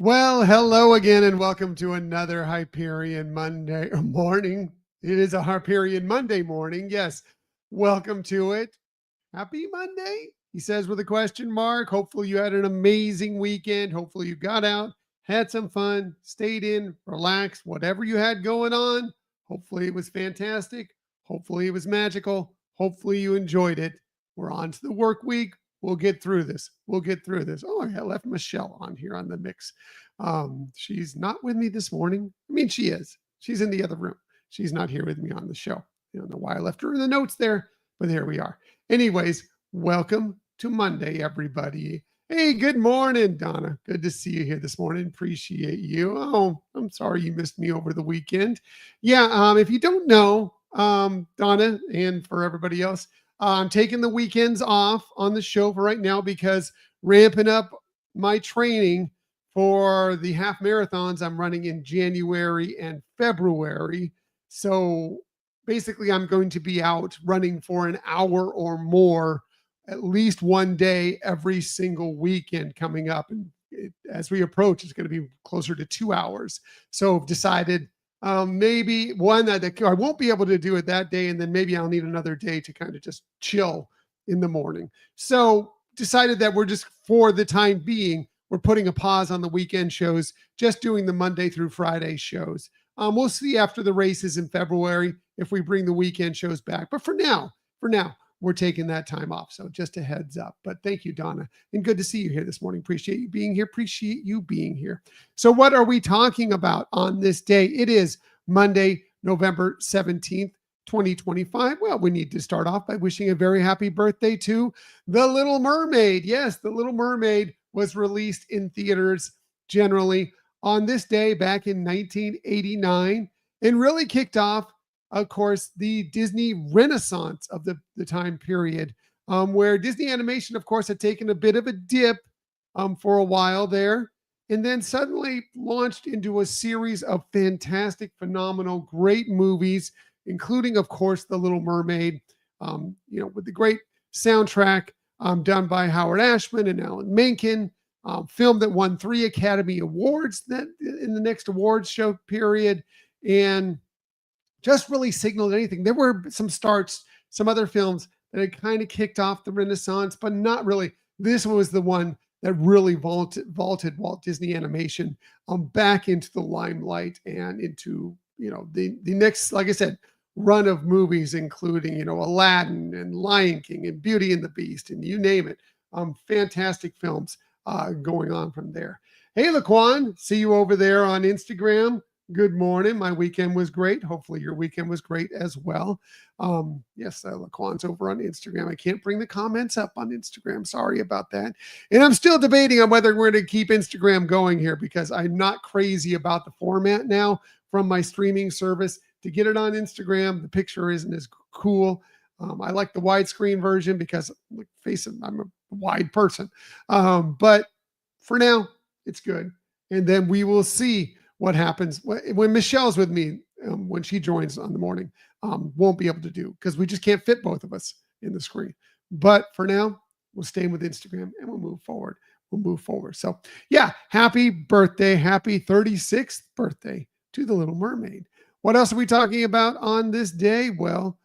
Well, hello again, and welcome to another Hyperion Monday morning. It is a Hyperion Monday morning. Yes, welcome to it. Happy Monday, he says with a question mark. Hopefully, you had an amazing weekend. Hopefully, you got out, had some fun, stayed in, relaxed, whatever you had going on. Hopefully, it was fantastic. Hopefully, it was magical. Hopefully, you enjoyed it. We're on to the work week. We'll get through this. We'll get through this. Oh, I left Michelle on here on the mix. She's not with me this morning. I mean, she is. She's in the other room. She's not here with me on the show. I don't know why I left her in the notes there, but here we are. Anyways, welcome to Monday, everybody. Hey, good morning, Donna. Good to see you here this morning. Appreciate you. Oh, I'm sorry you missed me over the weekend. Yeah, if you don't know, Donna, and for everybody else, I'm taking the weekends off on the show for right now because ramping up my training for the half marathons I'm running in January and February. So basically, I'm going to be out running for an hour or more at least one day every single weekend coming up. And as we approach, it's going to be closer to 2 hours. So I've decided maybe one that I won't be able to do it that day, and then maybe I'll need another day to kind of just chill in the morning. So decided that we're just, for the time being, we're putting a pause on the weekend shows, just doing the Monday through Friday shows. We'll see after the races in February if we bring the weekend shows back. But for now, we're taking that time off. So just a heads up. But thank you, Donna. And good to see you here this morning. Appreciate you being here. Appreciate you being here. So what are we talking about on this day? It is Monday, November 17th, 2025. Well, we need to start off by wishing a very happy birthday to The Little Mermaid. Yes, The Little Mermaid was released in theaters generally on this day back in 1989 and really kicked off, of course, the Disney Renaissance of the time period, where Disney animation, of course, had taken a bit of a dip for a while there, and then suddenly launched into a series of fantastic, phenomenal, great movies, including, of course, The Little Mermaid, with the great soundtrack done by Howard Ashman and Alan Menken, film that won 3 Academy Awards that in the next awards show period, and just really signaled anything. There were some starts, some other films that had kind of kicked off the Renaissance, but not really. This was the one that really vaulted Walt Disney Animation back into the limelight and into the next, like I said, run of movies, including Aladdin and Lion King and Beauty and the Beast and you name it. Fantastic films going on from there. Hey, Laquan, see you over there on Instagram. Good morning. My weekend was great. Hopefully your weekend was great as well. Yes, Laquan's over on Instagram. I can't bring the comments up on Instagram. Sorry about that. And I'm still debating on whether we're going to keep Instagram going here because I'm not crazy about the format now from my streaming service. To get it on Instagram, the picture isn't as cool. I like the widescreen version because, face it, I'm a wide person. But for now, it's good. And then we will see what happens when Michelle's with me, when she joins on the morning. Won't be able to do because we just can't fit both of us in the screen. But for now, we'll stay with Instagram and we'll move forward. So yeah, happy birthday. Happy 36th birthday to The Little Mermaid. What else are we talking about on this day? Well,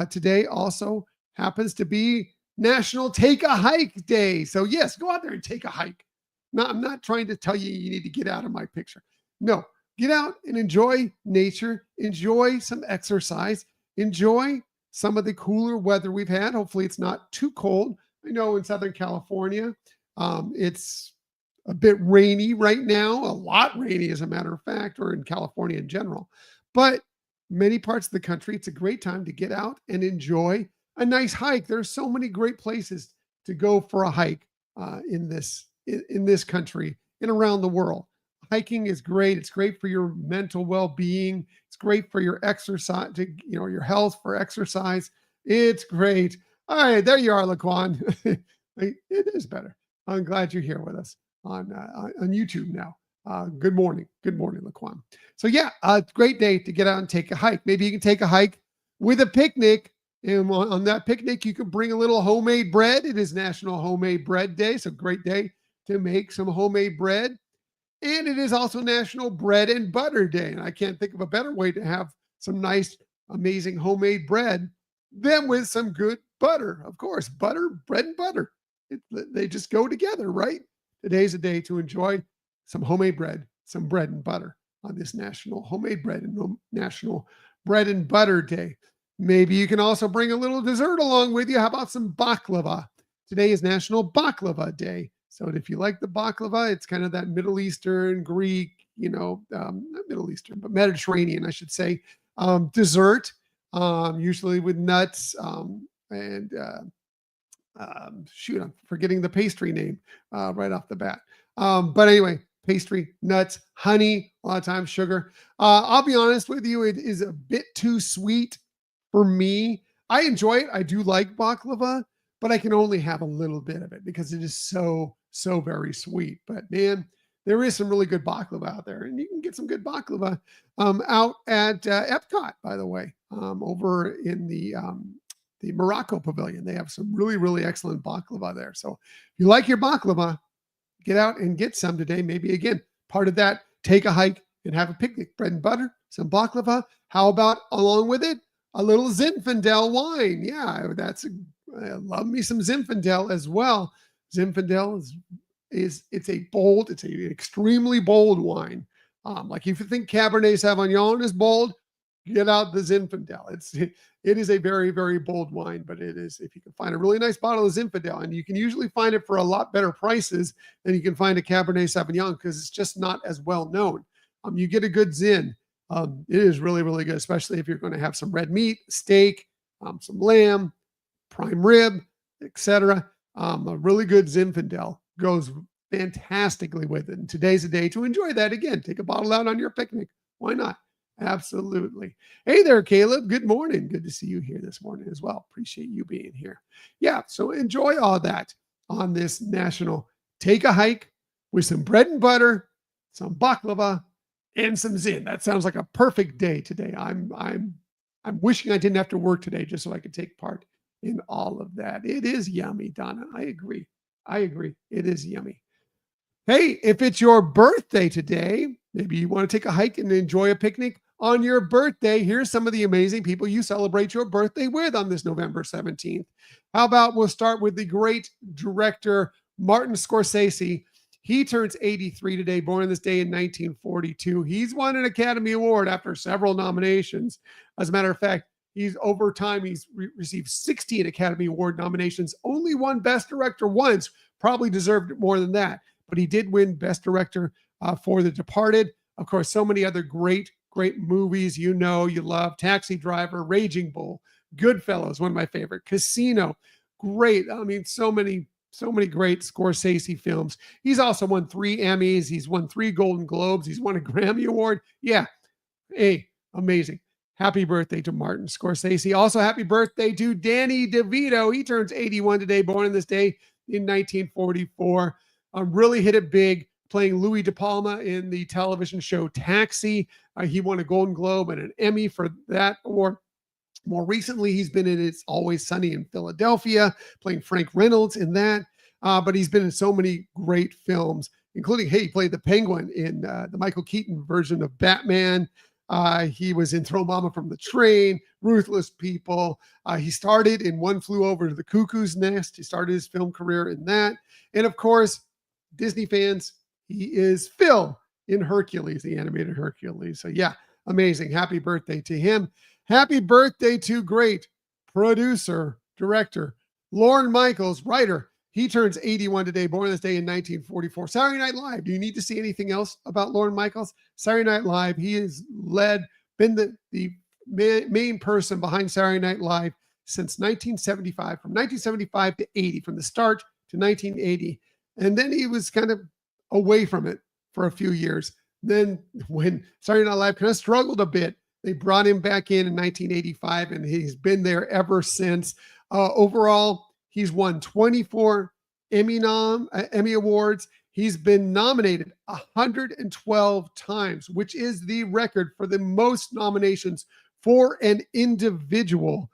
today also happens to be National Take a Hike Day. So yes, go out there and take a hike. No, I'm not trying to tell you you need to get out of my picture. No, get out and enjoy nature, enjoy some exercise, enjoy some of the cooler weather we've had. Hopefully it's not too cold. I know in Southern California, it's a bit rainy right now, a lot rainy as a matter of fact, or in California in general. But many parts of the country, it's a great time to get out and enjoy a nice hike. There's so many great places to go for a hike in this country and around the world. Hiking is great. It's great for your mental well-being. It's great for your exercise, your health, for exercise. It's great. All right, there you are, Laquan. It is better. I'm glad you're here with us on YouTube now. Good morning, Laquan. So yeah, great day to get out and take a hike. Maybe you can take a hike with a picnic, and on that picnic, you can bring a little homemade bread. It is National Homemade Bread Day, so great day to make some homemade bread. And it is also National Bread and Butter Day. And I can't think of a better way to have some nice, amazing homemade bread than with some good butter. Of course, butter, bread, and butter. They just go together, right? Today's a day to enjoy some homemade bread, some bread and butter on this National Homemade Bread and National Bread and Butter Day. Maybe you can also bring a little dessert along with you. How about some baklava? Today is National Baklava Day. So if you like the baklava, it's kind of that Middle Eastern, Greek, not Middle Eastern, but Mediterranean, I should say, dessert, usually with nuts and shoot, I'm forgetting the pastry name right off the bat. But anyway, pastry, nuts, honey, a lot of times sugar. I'll be honest with you, it is a bit too sweet for me. I enjoy it. I do like baklava, but I can only have a little bit of it because it is so very sweet. But man, there is some really good baklava out there, and you can get some good baklava out at Epcot, by the way, over in the Morocco Pavilion. They have some really excellent baklava there. So if you like your baklava, get out and get some today. Maybe again, part of that, take a hike and have a picnic. Bread and butter, some baklava. How about along with it, a little Zinfandel wine? Yeah, I love me some Zinfandel as well. Zinfandel it's an extremely bold wine. Like if you think Cabernet Sauvignon is bold, get out the Zinfandel. It is a very bold wine, but it is, if you can find a really nice bottle of Zinfandel, and you can usually find it for a lot better prices than you can find a Cabernet Sauvignon because it's just not as well known. You get a good Zin. It is really good, especially if you're going to have some red meat, steak, some lamb, prime rib, etc. A really good Zinfandel goes fantastically with it. And today's a day to enjoy that. Again, take a bottle out on your picnic. Why not? Absolutely. Hey there, Caleb. Good morning. Good to see you here this morning as well. Appreciate you being here. Yeah, so enjoy all that on this national take a hike with some bread and butter, some baklava, and some Zin. That sounds like a perfect day today. I'm wishing I didn't have to work today just so I could take part in all of that. It is yummy, Donna. I agree. It is yummy. Hey, if it's your birthday today, maybe you want to take a hike and enjoy a picnic on your birthday. Here's some of the amazing people you celebrate your birthday with on this November 17th. How about we'll start with the great director, Martin Scorsese. He turns 83 today, born on this day in 1942. He's won an Academy Award after several nominations. As a matter of fact, he's received 16 Academy Award nominations, only won Best Director once, probably deserved more than that. But he did win Best Director for The Departed. Of course, so many other great movies you love. Taxi Driver, Raging Bull, Goodfellas, one of my favorite. Casino, great. I mean, so many great Scorsese films. He's also won 3 Emmys. He's won 3 Golden Globes. He's won a Grammy Award. Yeah, hey, amazing. Happy birthday to Martin Scorsese. Also, happy birthday to Danny DeVito. He turns 81 today, born on this day in 1944. Really hit it big, playing Louis De Palma in the television show Taxi. He won a Golden Globe and an Emmy for that award. More recently, he's been in It's Always Sunny in Philadelphia, playing Frank Reynolds in that. But he's been in so many great films, including, he played the Penguin in the Michael Keaton version of Batman. He was in Throw Mama from the Train, Ruthless People. He started in One Flew Over the Cuckoo's Nest. He started his film career in that. And of course, Disney fans, he is Phil in Hercules, the animated Hercules. So yeah, amazing. Happy birthday to him. Happy birthday to great producer, director, Lorne Michaels, writer. He turns 81 today, born this day in 1944. Saturday Night Live. Do you need to see anything else about Lorne Michaels? Saturday Night Live. He has been the main person behind Saturday Night Live since 1975, from 1975 to 80, from the start to 1980. And then he was kind of away from it for a few years. Then when Saturday Night Live kind of struggled a bit, they brought him back in 1985, and he's been there ever since. Overall, he's won 24 Emmy Awards. He's been nominated 112 times, which is the record for the most nominations for an individual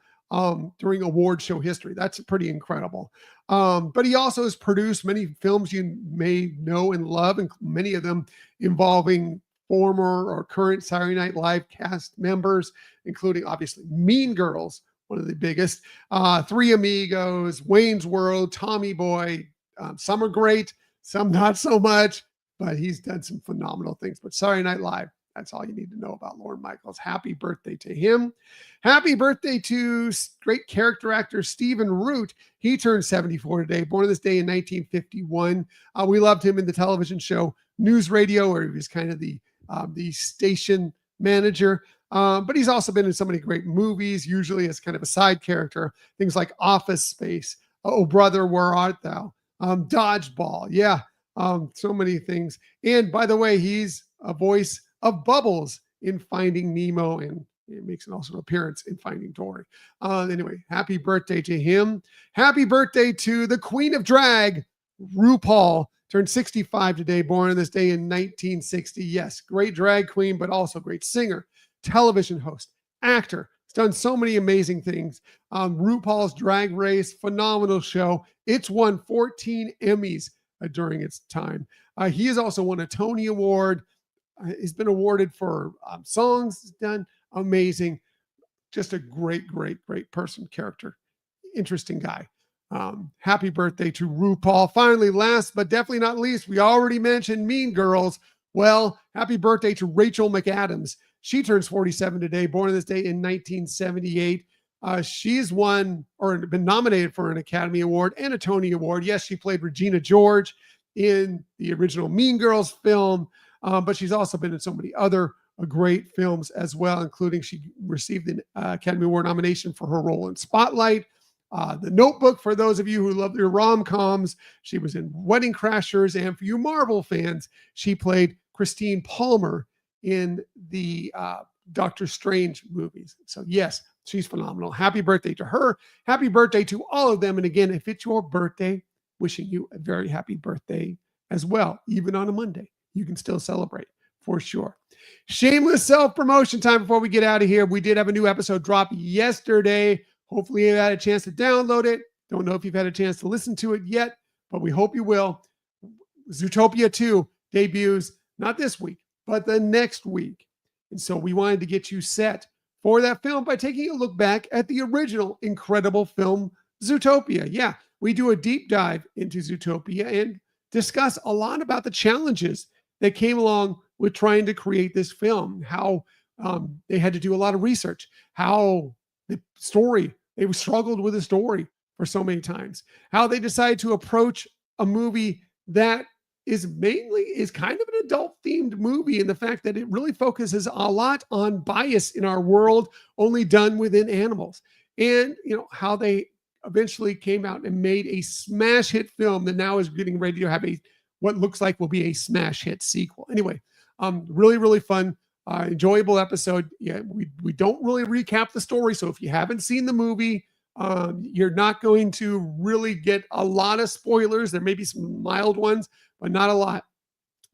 during award show history. That's pretty incredible. But he also has produced many films you may know and love, and many of them involving former or current Saturday Night Live cast members, including obviously Mean Girls, one of the biggest, Three Amigos, Wayne's World, Tommy Boy. Some are great, some not so much, but he's done some phenomenal things. But Saturday Night Live, that's all you need to know about Lorne Michaels. Happy birthday to him. Happy birthday to great character actor Stephen Root. He turned 74 today, born this day in 1951. We loved him in the television show News Radio, where he was kind of the station manager. But he's also been in so many great movies, usually as kind of a side character. Things like Office Space, Oh Brother, Where Art Thou? Dodgeball. Yeah, so many things. And by the way, he's a voice of Bubbles in Finding Nemo, and it makes an also appearance in Finding Dory. Anyway, happy birthday to him. Happy birthday to the Queen of Drag, RuPaul. Turned 65 today, born on this day in 1960. Yes, great drag queen, but also great singer, television host, actor. He's done so many amazing things. RuPaul's Drag Race, phenomenal show. It's won 14 Emmys during its time. He has also won a Tony Award. He's been awarded for songs he's done. Amazing. Just a great, great, great person, character. Interesting guy. Happy birthday to RuPaul. Finally, last but definitely not least, we already mentioned Mean Girls. Well, happy birthday to Rachel McAdams. She turns 47 today, born on this day in 1978. She's won or been nominated for an Academy Award and a Tony Award. Yes, she played Regina George in the original Mean Girls film, but she's also been in so many other great films as well, including she received an Academy Award nomination for her role in Spotlight. The Notebook, for those of you who love your rom-coms. She was in Wedding Crashers, and for you Marvel fans, she played Christine Palmer in the Doctor Strange movies. So yes, she's phenomenal. Happy birthday to her. Happy birthday to all of them. And again, if it's your birthday, wishing you a very happy birthday as well. Even on a Monday, you can still celebrate for sure. Shameless self-promotion time before we get out of here. We did have a new episode drop yesterday. Hopefully you had a chance to download it. Don't know if you've had a chance to listen to it yet, but we hope you will. Zootopia 2 debuts not this week, but the next week. And so we wanted to get you set for that film by taking a look back at the original incredible film, Zootopia. Yeah, we do a deep dive into Zootopia and discuss a lot about the challenges that came along with trying to create this film, how they had to do a lot of research, how the story, they struggled with the story for so many times, how they decided to approach a movie that is kind of an adult themed movie, and the fact that it really focuses a lot on bias in our world only done within animals, and how they eventually came out and made a smash hit film that now is getting ready to have what looks like will be a smash hit sequel. Anyway, really, really fun, enjoyable episode. Yeah, we don't really recap the story, so if you haven't seen the movie, you're not going to really get a lot of spoilers. There may be some mild ones, but not a lot.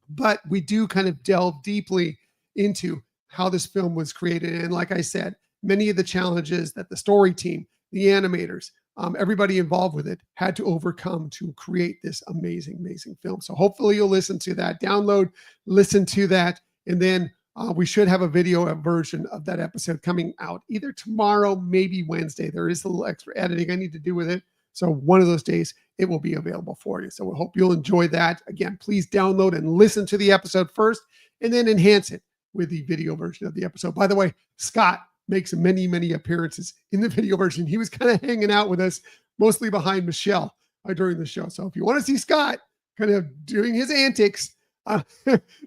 But we do kind of delve deeply into how this film was created. And like I said, many of the challenges that the story team, the animators, everybody involved with it had to overcome to create this amazing, amazing film. So hopefully you'll listen to that, download, listen to that, and then we should have a video version of that episode coming out either tomorrow, maybe Wednesday. There is a little extra editing I need to do with it. So one of those days it will be available for you. So we hope you'll enjoy that. Again, please download and listen to the episode first and then enhance it with the video version of the episode. By the way, Scott makes many, many appearances in the video version. He was kind of hanging out with us, mostly behind Michelle during the show. So if you want to see Scott kind of doing his antics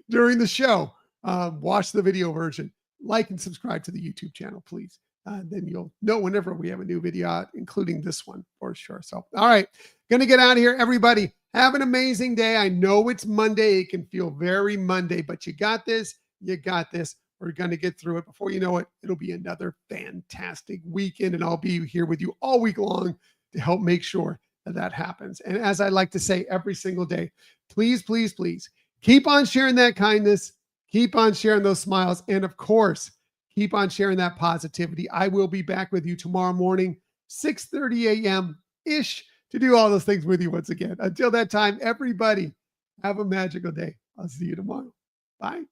during the show, watch the video version, like and subscribe to the YouTube channel, please. Then you'll know whenever we have a new video out, including this one for sure. So, all right, going to get out of here. Everybody, have an amazing day. I know it's Monday. It can feel very Monday, but you got this. You got this. We're going to get through it. Before you know it, it'll be another fantastic weekend, and I'll be here with you all week long to help make sure that happens. And as I like to say every single day, please, please, please keep on sharing that kindness. Keep on sharing those smiles. And of course, keep on sharing that positivity. I will be back with you tomorrow morning, 6:30 a.m. ish, to do all those things with you once again. Until that time, everybody, have a magical day. I'll see you tomorrow. Bye.